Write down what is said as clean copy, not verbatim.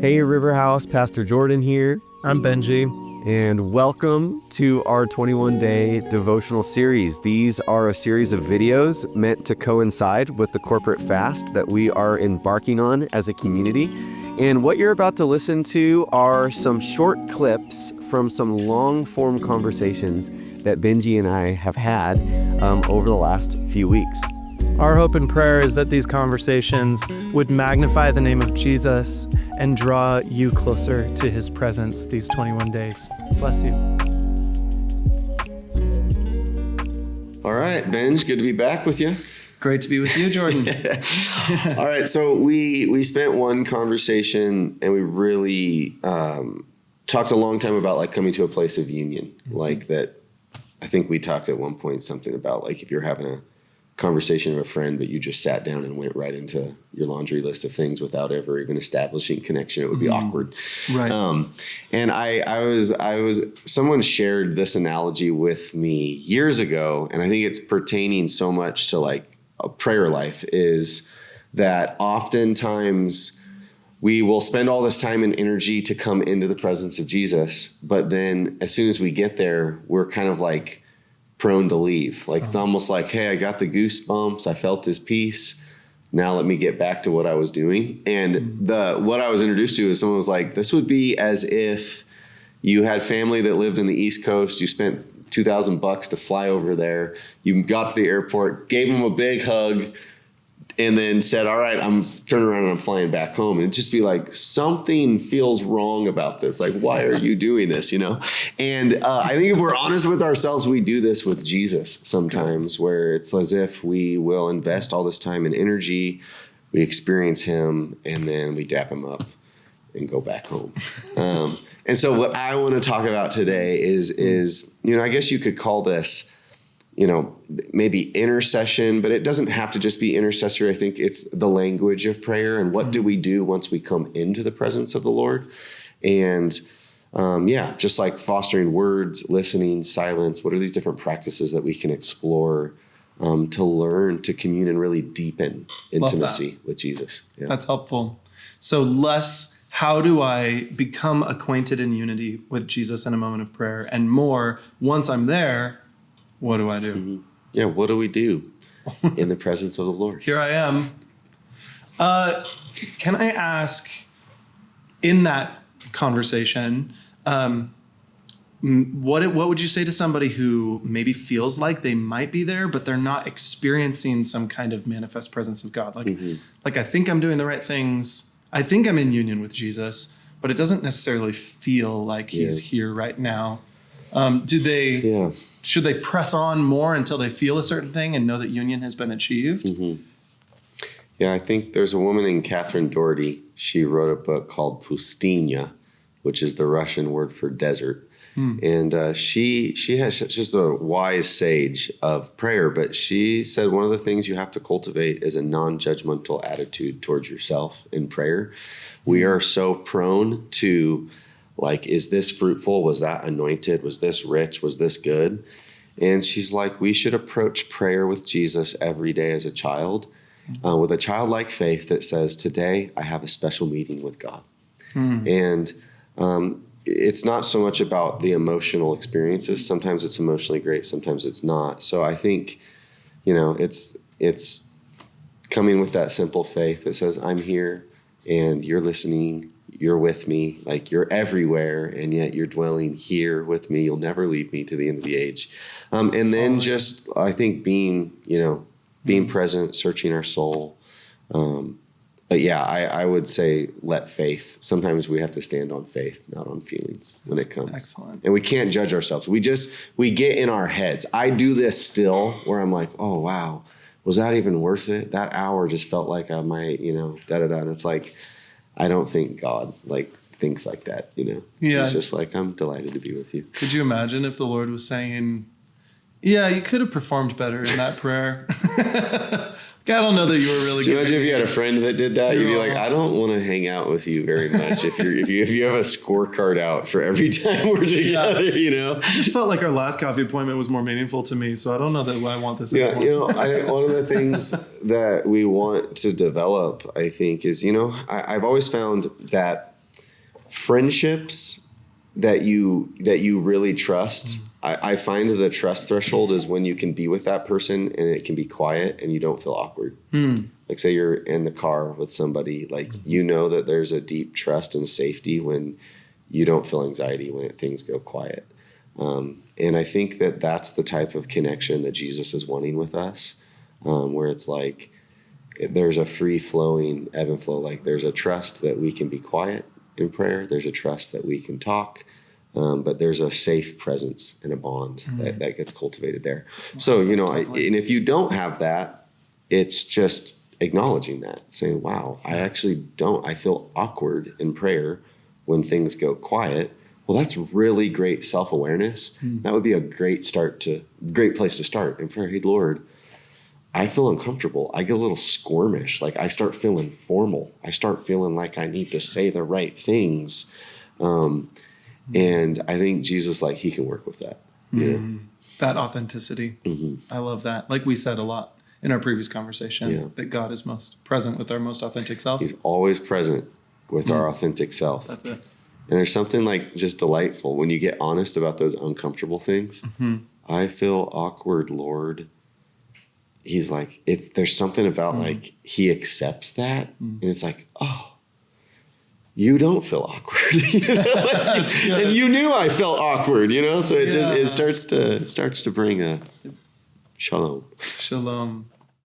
Hey, Riverhouse, Pastor Jordan here, I'm Benji. and welcome to our 21-day devotional series. These are a series of videos meant to coincide with the corporate fast that we are embarking on as a community. And what you're about to listen to are some short clips from some long-form conversations that Benji and I have had over the last few weeks. Our hope and prayer is that these conversations would magnify the name of Jesus and draw you closer to his presence these 21 days. Bless you. All right, Benj, good to be back with you. Great to be with you, Jordan. All right, so we spent one conversation and we really talked a long time about like coming to a place of union. Like that, I think we talked at one point something about like if you're having a conversation with a friend, but you just sat down and went right into your laundry list of things without ever even establishing connection, it would be awkward. Right. And I was someone shared this analogy with me years ago, and I think it's pertaining so much to like a prayer life, is that oftentimes we will spend all this time and energy to come into the presence of Jesus, but then as soon as we get there, we're kind of like prone to leave. Like it's almost like, hey, I got the goosebumps. I felt his peace. Now let me get back to what I was doing. And what I was introduced to is someone was like, this would be as if you had family that lived in the East Coast. You spent $2,000 to fly over there. You got to the airport, gave them a big hug, and then said, all right, I'm turning around and I'm flying back home. And it'd just be like, something feels wrong about this. Like, why are you doing this, you know? And I think if we're honest with ourselves, we do this with Jesus sometimes, where it's as if we will invest all this time and energy, we experience him, and then we dap him up and go back home. And so what I want to talk about today is, you know, I guess you could call this, you know, maybe intercession, but it doesn't have to just be intercessory. I think it's the language of prayer and what do we do once we come into the presence of the Lord? And just like fostering words, listening, silence, what are these different practices that we can explore to learn to commune and really deepen intimacy with Jesus? Yeah. That's helpful. So less, how do I become acquainted in unity with Jesus in a moment of prayer? And more, once I'm there, what do I do? Mm-hmm. Yeah, what do we do in the presence of the Lord? Here I am. Can I ask, in that conversation, what would you say to somebody who maybe feels like they might be there, but they're not experiencing some kind of manifest presence of God? Like I think I'm doing the right things. I think I'm in union with Jesus, but it doesn't necessarily feel like he's here right now. Should they press on more until they feel a certain thing and know that union has been achieved? Mm-hmm. Yeah, I think there's a woman named Catherine Doherty. She wrote a book called Pustynia, which is the Russian word for desert. And she's just a wise sage of prayer, but she said one of the things you have to cultivate is a non-judgmental attitude towards yourself in prayer. We are so prone to like, is this fruitful? Was that anointed? Was this rich? Was this good? And she's like, we should approach prayer with Jesus every day as a child, with a childlike faith that says, today I have a special meeting with God. And it's not so much about the emotional experiences. Sometimes it's emotionally great. Sometimes it's not. So I think, you know, it's coming with that simple faith that says, I'm here and you're listening. You're with me, like you're everywhere, and yet you're dwelling here with me. You'll never leave me to the end of the age. And then just, I think being present, searching our soul. But yeah, I would say let faith. Sometimes we have to stand on faith, not on feelings when it comes. Excellent. And we can't judge ourselves. We get in our heads. I do this still where I'm like, oh, wow, was that even worth it? That hour just felt like I might, da-da-da. And it's like, I don't think God like thinks like that, Yeah. It's just like, I'm delighted to be with you. Could you imagine if the Lord was saying, yeah, you could have performed better in that prayer? I don't know that you were really good. Could you imagine if you had a friend that did that? You'd be like, I don't want to hang out with you very much if you have a scorecard out for every time we're together, It just felt like our last coffee appointment was more meaningful to me, so I don't know that I want this anymore. I think one of the things that we want to develop, I think, is, I've always found that friendships that you really trust. I find the trust threshold is when you can be with that person and it can be quiet and you don't feel awkward. Like say you're in the car with somebody, like you know that there's a deep trust and safety when you don't feel anxiety when things go quiet. And I think that that's the type of connection that Jesus is wanting with us, where it's like there's a free flowing ebb and flow. Like there's a trust that we can be quiet in prayer. There's a trust that we can talk. But there's a safe presence and a bond that gets cultivated there. So, and if you don't have that, it's just acknowledging that, saying, wow, I actually don't. I feel awkward in prayer when things go quiet. Well, that's really great self-awareness. That would be a great place to start in prayer. Hey, Lord, I feel uncomfortable. I get a little squirmish. Like I start feeling formal. I start feeling like I need to say the right things. And I think Jesus, like, he can work with that. That authenticity. I love that. Like we said a lot in our previous conversation, that God is most present with our most authentic self. He's always present with our authentic self. That's it. And there's something like just delightful when you get honest about those uncomfortable things. I feel awkward, Lord. He's like, there's something about like, he accepts that. And it's like, oh, you don't feel awkward, and you knew I felt awkward, so it starts to bring a shalom.